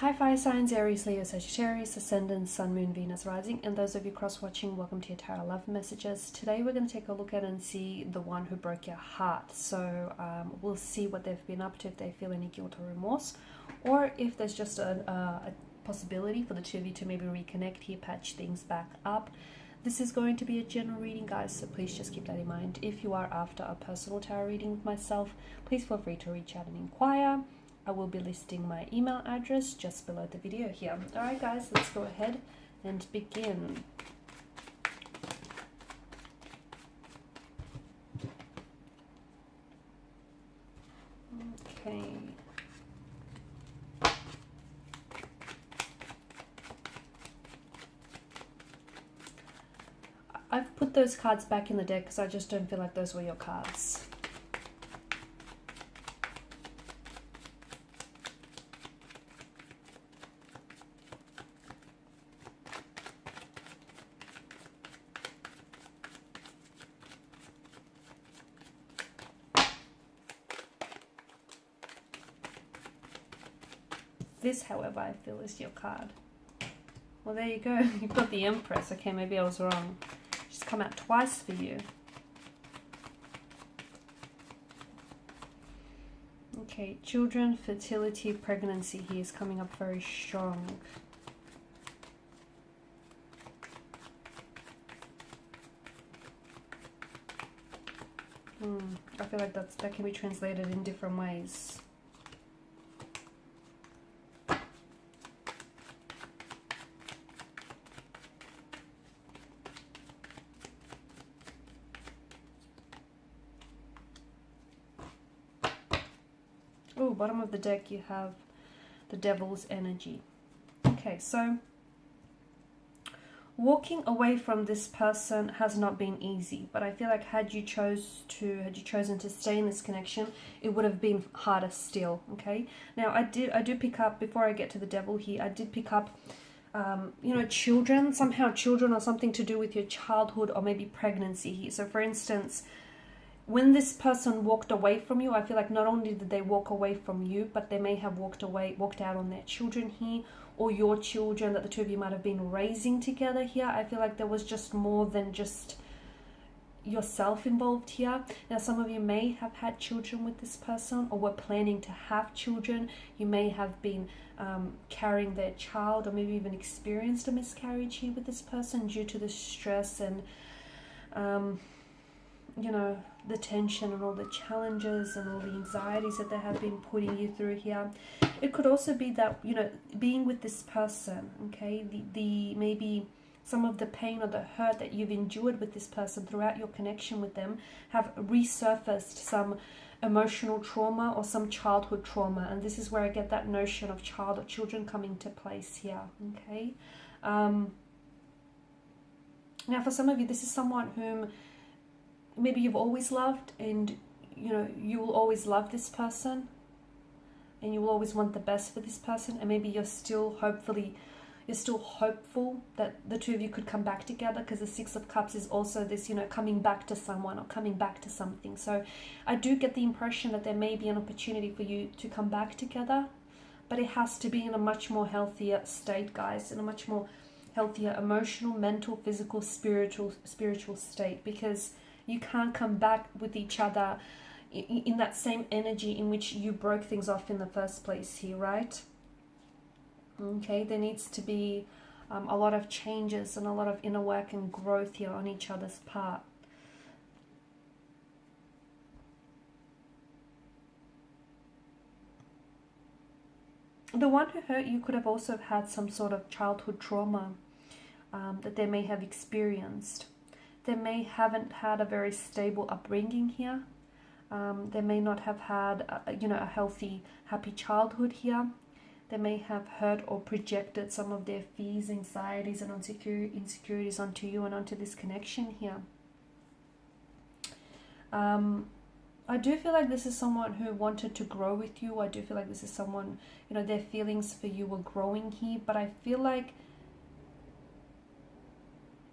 Hi fire signs, Aries, Leo, Sagittarius, Ascendant, Sun, Moon, Venus, Rising, and those of you cross-watching, welcome to your Tarot Love Messages. Today we're going to take a look at and see the one who broke your heart. So we'll see what they've been up to, if they feel any guilt or remorse, or if there's just a possibility for the two of you to maybe reconnect here, patch things back up. This is going to be a general reading, guys, so please just keep that in mind. If you are after a personal tarot reading with myself, please feel free to reach out and inquire. I will be listing my email address just below the video here. Alright guys, let's go ahead and begin. Okay. I've put those cards back in the deck because I just don't feel like those were your cards. This, however, I feel is your card. Well, there you go. You've got the Empress. Okay, maybe I was wrong. She's come out twice for you. Okay, children, fertility, pregnancy here is coming up very strong. I feel like that can be translated in different ways. Oh, bottom of the deck you have the Devil's energy. Okay, so walking away from this person has not been easy, but I feel like had you chosen to stay in this connection, it would have been harder still. Okay, now I do pick up, before I get to the Devil here, I did pick up you know, children, somehow children or something to do with your childhood or maybe pregnancy here. So for instance, when this person walked away from you, I feel like not only did they walk away from you, but they may have walked out on their children here, or your children that the two of you might have been raising together here. I feel like there was just more than just yourself involved here. Now, some of you may have had children with this person or were planning to have children. You may have been carrying their child, or maybe even experienced a miscarriage here with this person due to the stress and you know, the tension and all the challenges and all the anxieties that they have been putting you through here. It could also be that, you know, being with this person, okay, the maybe some of the pain or the hurt that you've endured with this person throughout your connection with them have resurfaced some emotional trauma or some childhood trauma, and this is where I get that notion of child or children coming to place here. Okay, now for some of you, this is someone whom maybe you've always loved, and you know, you will always love this person and you will always want the best for this person, and maybe you're still hopeful that the two of you could come back together, because the Six of Cups is also this, you know, coming back to someone or coming back to something. So I do get the impression that there may be an opportunity for you to come back together, but it has to be in a much more healthier state, guys, in a much more healthier emotional, mental, physical, spiritual state, because you can't come back with each other in that same energy in which you broke things off in the first place here, right? Okay, there needs to be a lot of changes and a lot of inner work and growth here on each other's part. The one who hurt you could have also had some sort of childhood trauma that they may have experienced. They may haven't had a very stable upbringing here. They may not have had you know, a healthy, happy childhood here. They may have hurt or projected some of their fears, anxieties, and insecurities onto you and onto this connection here. I do feel like this is someone who wanted to grow with you. I do feel like this is someone, you know, their feelings for you were growing here, but I feel like,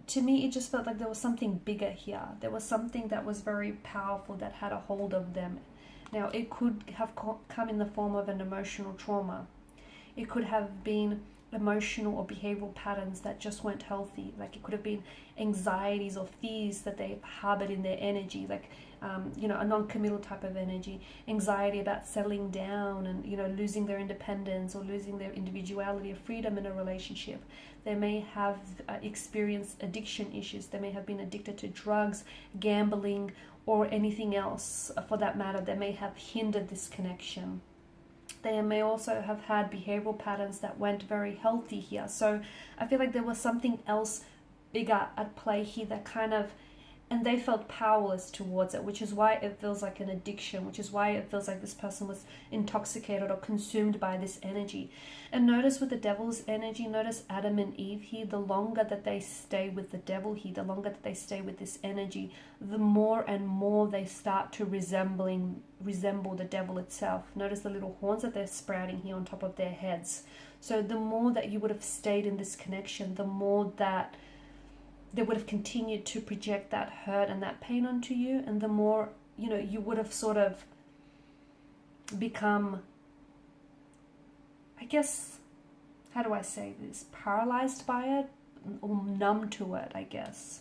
to me, it just felt like there was something bigger here. There was something that was very powerful that had a hold of them. Now, it could have come in the form of an emotional trauma. It could have been emotional or behavioral patterns that just weren't healthy. Like it could have been anxieties or fears that they harbored in their energy, like a non-committal type of energy, anxiety about settling down and losing their independence or losing their individuality or freedom in a relationship. They may have experienced addiction issues. They may have been addicted to drugs, gambling, or anything else for that matter that may have hindered this connection. They may also have had behavioral patterns that weren't very healthy here. So I feel like there was something else bigger at play here that and they felt powerless towards it, which is why it feels like an addiction, which is why it feels like this person was intoxicated or consumed by this energy. And notice with the devil's energy, notice Adam and Eve here, the longer that they stay with the devil here, the longer that they stay with this energy, the more and more they start to resemble the devil itself. Notice the little horns that they're sprouting here on top of their heads. So the more that you would have stayed in this connection, the more that they would have continued to project that hurt and that pain onto you, and the more you would have sort of become, I guess, how do I say this, paralyzed by it or numb to it, I guess.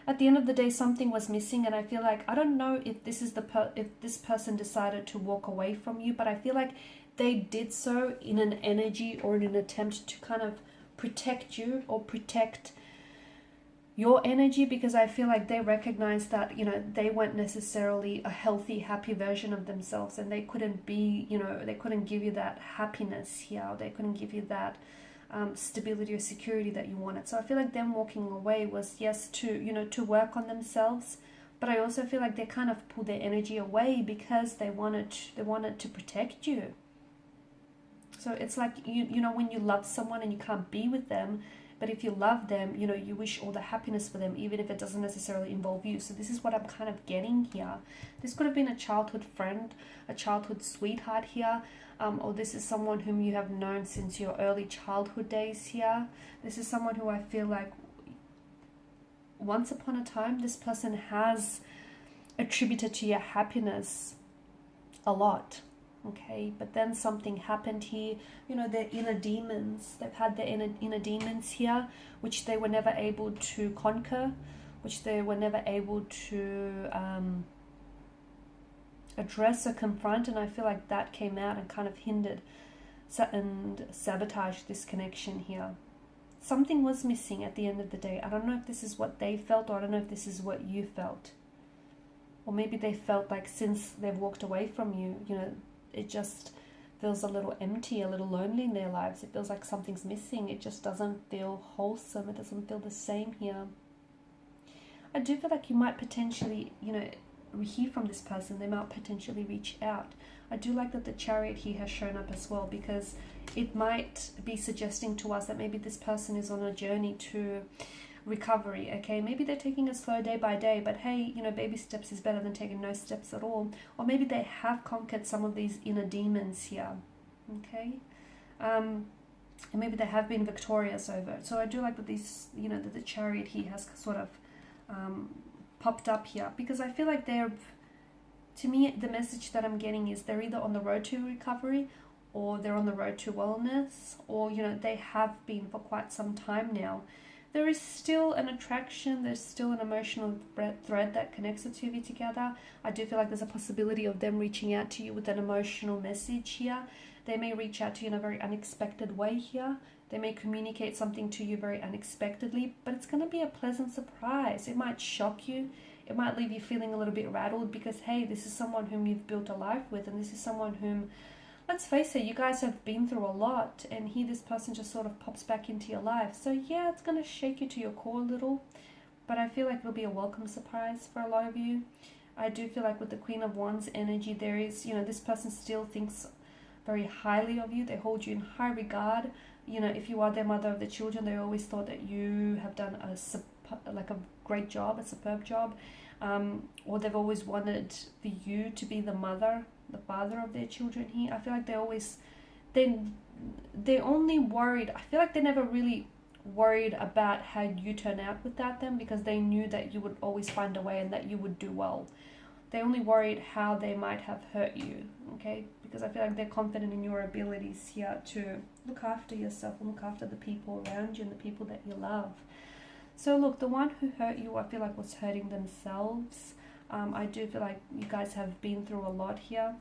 At the end of the day, something was missing, and I feel like, I don't know if this is if this person decided to walk away from you, but I feel like they did so in an energy or in an attempt to kind of protect you or protect your energy, because I feel like they recognize that they weren't necessarily a healthy, happy version of themselves, and they couldn't be, they couldn't give you that happiness here, or they couldn't give you that stability or security that you wanted. So I feel like them walking away was, yes, to work on themselves, but I also feel like they kind of pulled their energy away because they wanted to protect you. So it's like, when you love someone and you can't be with them, but if you love them, you wish all the happiness for them, even if it doesn't necessarily involve you. So this is what I'm kind of getting here. This could have been a childhood friend, a childhood sweetheart here, or this is someone whom you have known since your early childhood days here. This is someone who I feel like once upon a time, this person has attributed to your happiness a lot. Okay, but then something happened here. Their inner demons, they've had their inner demons here, which they were never able to conquer, which they were never able to address or confront, and I feel like that came out and kind of hindered and sabotaged this connection here. Something was missing at the end of the day. I don't know if this is what they felt, or I don't know if this is what you felt. Or maybe they felt like since they've walked away from you, it just feels a little empty, a little lonely in their lives. It feels like something's missing. It just doesn't feel wholesome. It doesn't feel the same here. I do feel like you might potentially, hear from this person. They might potentially reach out. I do like that the Chariot here has shown up as well, because it might be suggesting to us that maybe this person is on a journey to recovery. Okay, maybe they're taking it slow day by day, but hey, baby steps is better than taking no steps at all. Or maybe they have conquered some of these inner demons here. Okay, and maybe they have been victorious over it. So I do like that these, that the Chariot here has sort of popped up here, because I feel like to me, the message that I'm getting is they're either on the road to recovery, or they're on the road to wellness, or they have been for quite some time now. There is still an attraction, there's still an emotional thread that connects the two of you together. I do feel like there's a possibility of them reaching out to you with an emotional message here. They may reach out to you in a very unexpected way here. They may communicate something to you very unexpectedly, but it's going to be a pleasant surprise. It might shock you. It might leave you feeling a little bit rattled, because, hey, this is someone whom you've built a life with, and this is someone whom, let's face it, you guys have been through a lot, and here this person just sort of pops back into your life. So yeah, it's going to shake you to your core a little, but I feel like it'll be a welcome surprise for a lot of you. I do feel like with the Queen of Wands energy, there is, this person still thinks very highly of you. They hold you in high regard. If you are their mother of the children, they always thought that you have done a great job, a superb job, or they've always wanted for you to be the father of their children here. I feel like they're only worried. I feel like they never really worried about how you turn out without them, because they knew that you would always find a way and that you would do well. they're only worried how they might have hurt you, okay? Because I feel like they're confident in your abilities here to look after yourself and look after the people around you and the people that you love. So look, the one who hurt you, I feel like was hurting themselves. I do feel like you guys have been through a lot here.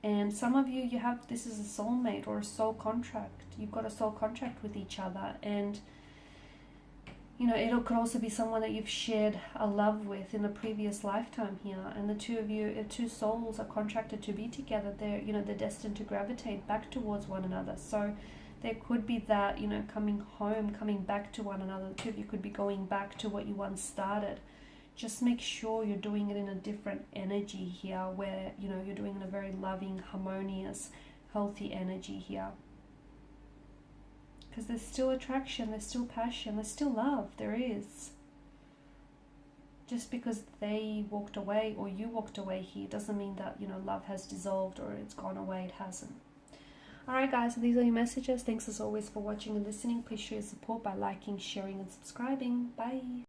And some of you, you have, this is a soulmate or a soul contract. You've got a soul contract with each other. And, you know, it could also be someone that you've shared a love with in a previous lifetime here. And the two of you, two souls are contracted to be together. They're, you know, they're destined to gravitate back towards one another. So there could be that, you know, coming home, coming back to one another. The two of you could be going back to what you once started. Just make sure you're doing it in a different energy here where, you know, you're doing it in a very loving, harmonious, healthy energy here. Because there's still attraction, there's still passion, there's still love, there is. Just because they walked away or you walked away here doesn't mean that, you know, love has dissolved or it's gone away. It hasn't. Alright guys, so these are your messages. Thanks as always for watching and listening. Please show your support by liking, sharing and subscribing. Bye.